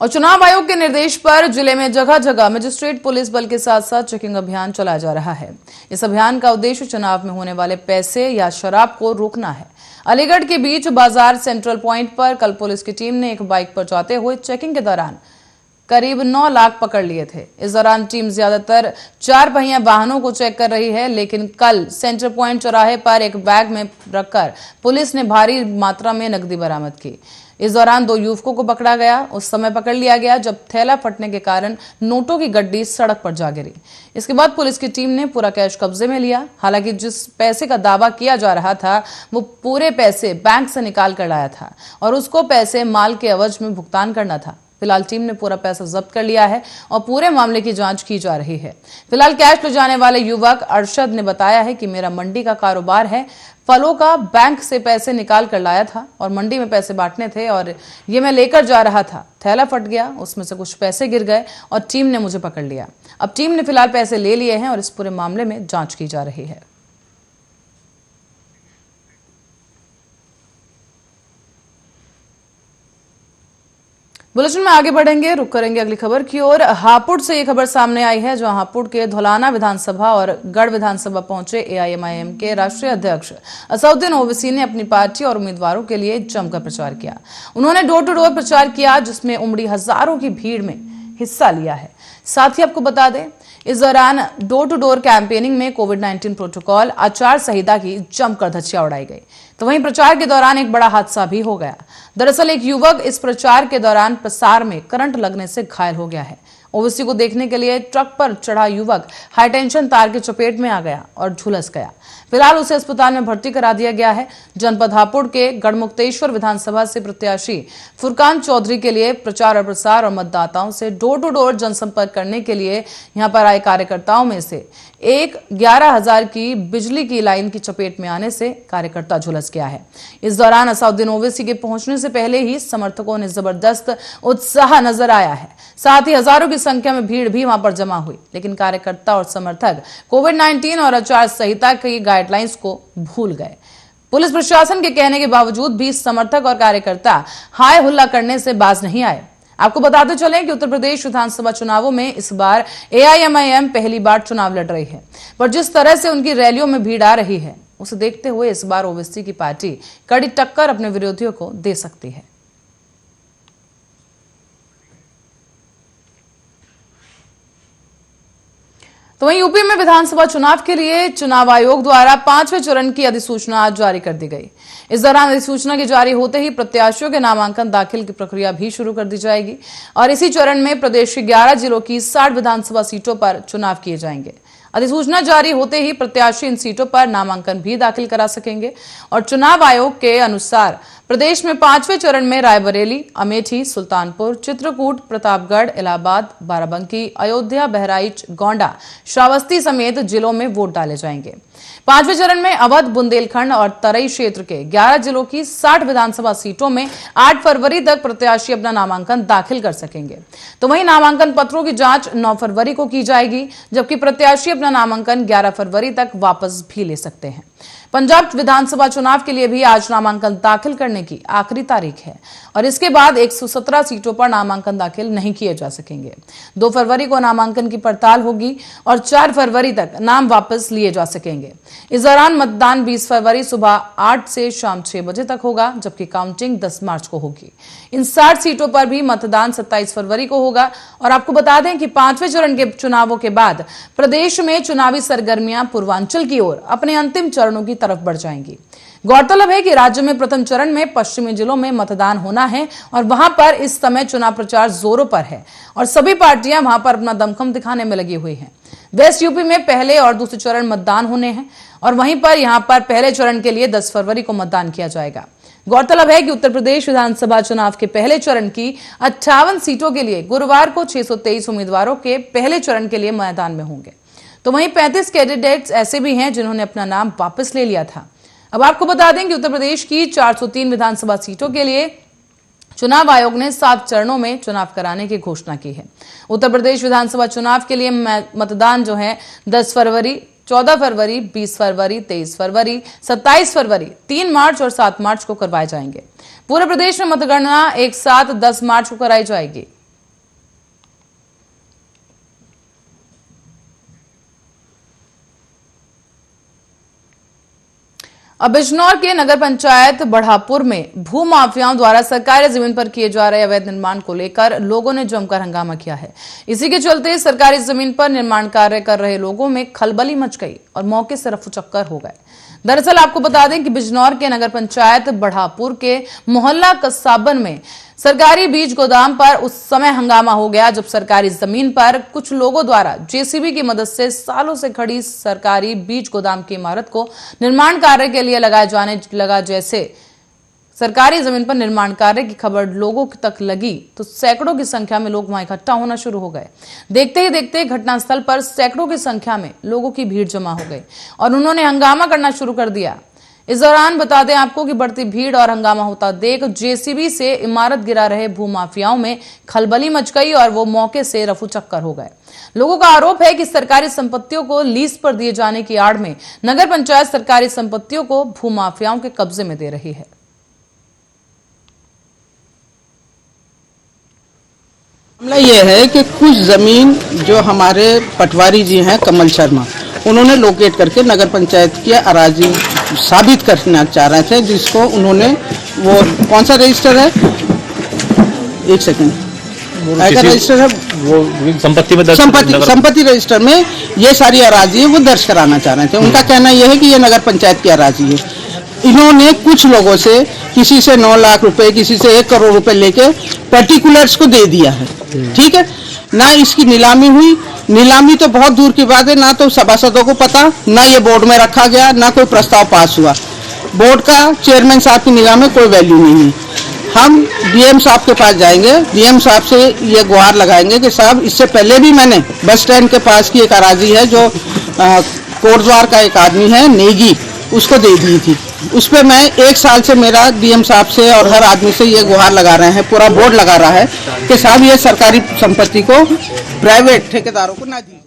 और चुनाव आयोग के निर्देश पर जिले में जगह जगह मजिस्ट्रेट पुलिस बल के साथ साथ चेकिंग अभियान चलाया जा रहा है। इस अभियान का उद्देश्य चुनाव में होने वाले पैसे या शराब को रोकना है। अलीगढ़ के बीच बाजार सेंट्रल पॉइंट पर कल पुलिस की टीम ने एक बाइक पर जाते हुए चेकिंग के दौरान करीब 9 लाख पकड़ लिए थे। इस दौरान टीम ज्यादातर 4 पहिया वाहनों को चेक कर रही है, लेकिन कल सेंट्रल पॉइंट चौराहे पर एक बैग में रखकर पुलिस ने भारी मात्रा में नकदी बरामद की। इस दौरान 2 युवकों को पकड़ा गया। उस समय पकड़ लिया गया जब थैला फटने के कारण नोटों की गड्डी सड़क पर जा गिरी। इसके बाद पुलिस की टीम ने पूरा कैश कब्जे में लिया। हालांकि जिस पैसे का दावा किया जा रहा था वो पूरे पैसे बैंक से निकाल कर लाया था और उसको पैसे माल के एवज में भुगतान करना था। फिलहाल टीम ने पूरा पैसा जब्त कर लिया है और पूरे मामले की जांच की जा रही है। फिलहाल कैश ले जाने वाले युवक अरशद ने बताया है कि मेरा मंडी का कारोबार है, फलों का, बैंक से पैसे निकाल कर लाया था और मंडी में पैसे बांटने थे और ये मैं लेकर जा रहा था। थैला फट गया, उसमें से कुछ पैसे गिर गए और टीम ने मुझे पकड़ लिया। अब टीम ने फिलहाल पैसे ले लिए हैं और इस पूरे मामले में जांच की जा रही है। बुलेटिन में आगे बढ़ेंगे, रुक करेंगे अगली खबर की ओर। हापुड़ से ये खबर सामने आई है, जहां हापुड़ के धौलाना विधानसभा और गढ़ विधानसभा पहुंचे एआईएमआईएम के राष्ट्रीय अध्यक्ष असदुद्दीन ओवैसी ने अपनी पार्टी और उम्मीदवारों के लिए जमकर प्रचार किया। उन्होंने डोर टू डोर प्रचार किया, जिसमें उमड़ी हजारों की भीड़ में हिस्सा लिया है। साथ ही आपको बता दें, इस दौरान डोर टू डोर कैंपेनिंग में कोविड-19 प्रोटोकॉल, आचार संहिता की जमकर धज्जियां उड़ाई गई। तो वहीं प्रचार के दौरान एक बड़ा हादसा भी हो गया। दरअसल एक युवक इस प्रचार के दौरान प्रसार में करंट लगने से घायल हो गया है। ओवैसी को देखने के लिए ट्रक पर चढ़ा युवक हाईटेंशन तार की चपेट में आ गया और झुलस गया। फिलहाल उसे अस्पताल में भर्ती करा दिया गया है। जनपद हापुड़ के गढ़मुक्तेश्वर विधानसभा से प्रत्याशी फुरकान चौधरी के लिए प्रचार और प्रसार और मतदाताओं से डोर टू डोर जनसंपर्क करने के लिए यहां पर आए कार्यकर्ताओं में से एक 11,000 की बिजली की लाइन की चपेट में आने से कार्यकर्ता झुलस गया है। इस दौरान असदुद्दीन ओवैसी के पहुंचने से पहले ही समर्थकों ने जबरदस्त उत्साह नजर आया है। साथ ही हजारों की संख्या में भीड़ भी वहां पर जमा हुई, लेकिन कार्यकर्ता और समर्थक कोविड-19 और आचार संहिता की गाइडलाइंस को भूल गए। पुलिस प्रशासन के कहने के बावजूद भी समर्थक और कार्यकर्ता हाय हुल्ला करने से बाज नहीं आए। आपको बताते चलें कि उत्तर प्रदेश विधानसभा चुनावों में इस बार एआईएमआईएम पहली बार चुनाव लड़ रही है, पर जिस तरह से उनकी रैलियों में भीड़ आ रही है उसे देखते हुए इस बार ओवैसी की पार्टी कड़ी टक्कर अपने विरोधियों को दे सकती है। तो वहीं यूपी में विधानसभा चुनाव के लिए चुनाव आयोग द्वारा 5वें चरण की अधिसूचना आज जारी कर दी गई। इस दौरान अधिसूचना के जारी होते ही प्रत्याशियों के नामांकन दाखिल की प्रक्रिया भी शुरू कर दी जाएगी और इसी चरण में प्रदेश के 11 जिलों की 60 विधानसभा सीटों पर चुनाव किए जाएंगे। अधिसूचना जारी होते ही प्रत्याशी इन सीटों पर नामांकन भी दाखिल करा सकेंगे और चुनाव आयोग के अनुसार प्रदेश में 5वें चरण में रायबरेली, अमेठी, सुल्तानपुर, चित्रकूट, प्रतापगढ़, इलाहाबाद, बाराबंकी, अयोध्या, बहराइच, गोंडा, श्रावस्ती समेत जिलों में वोट डाले जाएंगे। 5वें चरण में अवध, बुंदेलखंड और तराई क्षेत्र के 11 जिलों की 60 विधानसभा सीटों में 8 फरवरी तक प्रत्याशी अपना नामांकन दाखिल कर सकेंगे। तो वहीं नामांकन पत्रों की जांच 9 फरवरी को की जाएगी, जबकि प्रत्याशी अपना नामांकन 11 फरवरी तक वापस भी ले सकते हैं। पंजाब विधानसभा चुनाव के लिए भी आज नामांकन दाखिल करने की आखिरी तारीख है और इसके बाद 117 सीटों पर नामांकन दाखिल नहीं किए जा सकेंगे। 2 फरवरी को नामांकन की पड़ताल होगी और 4 फरवरी तक नाम वापस लिए जा सकेंगे। इस दौरान मतदान 20 फरवरी सुबह 8 से शाम 6 बजे तक होगा, जबकि काउंटिंग 10 मार्च को होगी। इन 60 सीटों पर भी मतदान 27 फरवरी को होगा और आपको बता दें कि 5वें चरण के चुनावों के बाद प्रदेश में चुनावी सरगर्मियां पूर्वांचल की ओर अपने अंतिम चरणों की तरफ बढ़ जाएंगी। गौरतलब है कि राज्य में प्रथम चरण में पश्चिमी जिलों में मतदान होना है और वहां पर इस समय चुनाव प्रचार जोरों पर है और सभी पार्टियां वहां पर अपना दमखम दिखाने में लगी हुई हैं। वेस्ट यूपी में पहले और दूसरे चरण मतदान होने हैं और वहीं पर यहां पर पहले चरण के लिए 10 फरवरी को मतदान किया जाएगा। गौरतलब है कि उत्तर प्रदेश विधानसभा चुनाव के पहले चरण की 58 सीटों के लिए गुरुवार को 623 उम्मीदवारों के पहले चरण के लिए मैदान में होंगे। तो वहीं 35 कैंडिडेट्स ऐसे भी हैं जिन्होंने अपना नाम वापस ले लिया था। अब आपको बता दें कि उत्तर प्रदेश की 403 विधानसभा सीटों के लिए चुनाव आयोग ने 7 चरणों में चुनाव कराने की घोषणा की है। उत्तर प्रदेश विधानसभा चुनाव के लिए मतदान जो है 10 फरवरी, 14 फरवरी, 20 फरवरी, 23 फरवरी, 27 फरवरी, 3 मार्च और 7 मार्च को करवाए जाएंगे। पूरे प्रदेश में मतगणना एक साथ 10 मार्च को कराई जाएगी। अब बिजनौर के नगर पंचायत बढ़ापुर में भू माफियाओं द्वारा सरकारी जमीन पर किए जा रहे अवैध निर्माण को लेकर लोगों ने जमकर हंगामा किया है। इसी के चलते सरकारी जमीन पर निर्माण कार्य कर रहे लोगों में खलबली मच गई और मौके से रफूचक्कर हो गए। दरअसल आपको बता दें कि बिजनौर के नगर पंचायत बढ़ापुर के मोहल्ला कस्साबन में सरकारी बीज गोदाम पर उस समय हंगामा हो गया जब सरकारी जमीन पर कुछ लोगों द्वारा जेसीबी की मदद से सालों से खड़ी सरकारी बीज गोदाम की इमारत को निर्माण कार्य के लिए लगाए जाने लगा। जैसे सरकारी जमीन पर निर्माण कार्य की खबर लोगों तक लगी तो सैकड़ों की संख्या में लोग वहां इकट्ठा होना शुरू हो गए। देखते ही देखते घटनास्थल पर सैकड़ों की संख्या में लोगों की भीड़ जमा हो गई और उन्होंने हंगामा करना शुरू कर दिया। इस दौरान बता दें आपको कि बढ़ती भीड़ और हंगामा होता देख जेसीबी से इमारत गिरा रहे भूमाफियाओं में खलबली मच गई और वो मौके से रफूचक्कर हो गए। लोगों का आरोप है कि सरकारी संपत्तियों को लीज पर दिए जाने की आड़ में नगर पंचायत सरकारी संपत्तियों को भूमाफियाओं के कब्जे में दे रही है। मामला ये है कि कुछ जमीन जो हमारे पटवारी जी हैं कमल शर्मा, उन्होंने लोकेट करके नगर पंचायत की अराजी साबित करना चाह रहे थे, जिसको उन्होंने वो कौन सा रजिस्टर है, एक सेकंड आयकर रजिस्टर है, वो संपत्ति में संपत्ति रजिस्टर में ये सारी अराजी है वो दर्ज कराना चाह रहे थे। उनका कहना यह है कि ये नगर पंचायत की अराजी है। इन्होंने कुछ लोगों से, किसी से 9 लाख रुपए, किसी से 1 करोड़ रुपए लेके पर्टिकुलर्स को दे दिया है। ठीक है, ना इसकी नीलामी हुई, नीलामी तो बहुत दूर की बात है, ना तो सभासदों को पता, ना ये बोर्ड में रखा गया, ना कोई प्रस्ताव पास हुआ। बोर्ड का चेयरमैन साहब की निगाह में कोई वैल्यू नहीं है। हम डीएम साहब के पास जाएंगे, डीएम साहब से ये गुहार लगाएंगे कि साहब इससे पहले भी मैंने बस स्टैंड के पास की एक अराजी है जो कोटद्वार का एक आदमी है नेगी, उसको दे दी थी। उस पर मैं 1 साल से मेरा डीएम साहब से और हर आदमी से ये गुहार लगा रहे हैं, पूरा बोर्ड लगा रहा है कि साहब ये सरकारी संपत्ति को प्राइवेट ठेकेदारों को ना दी।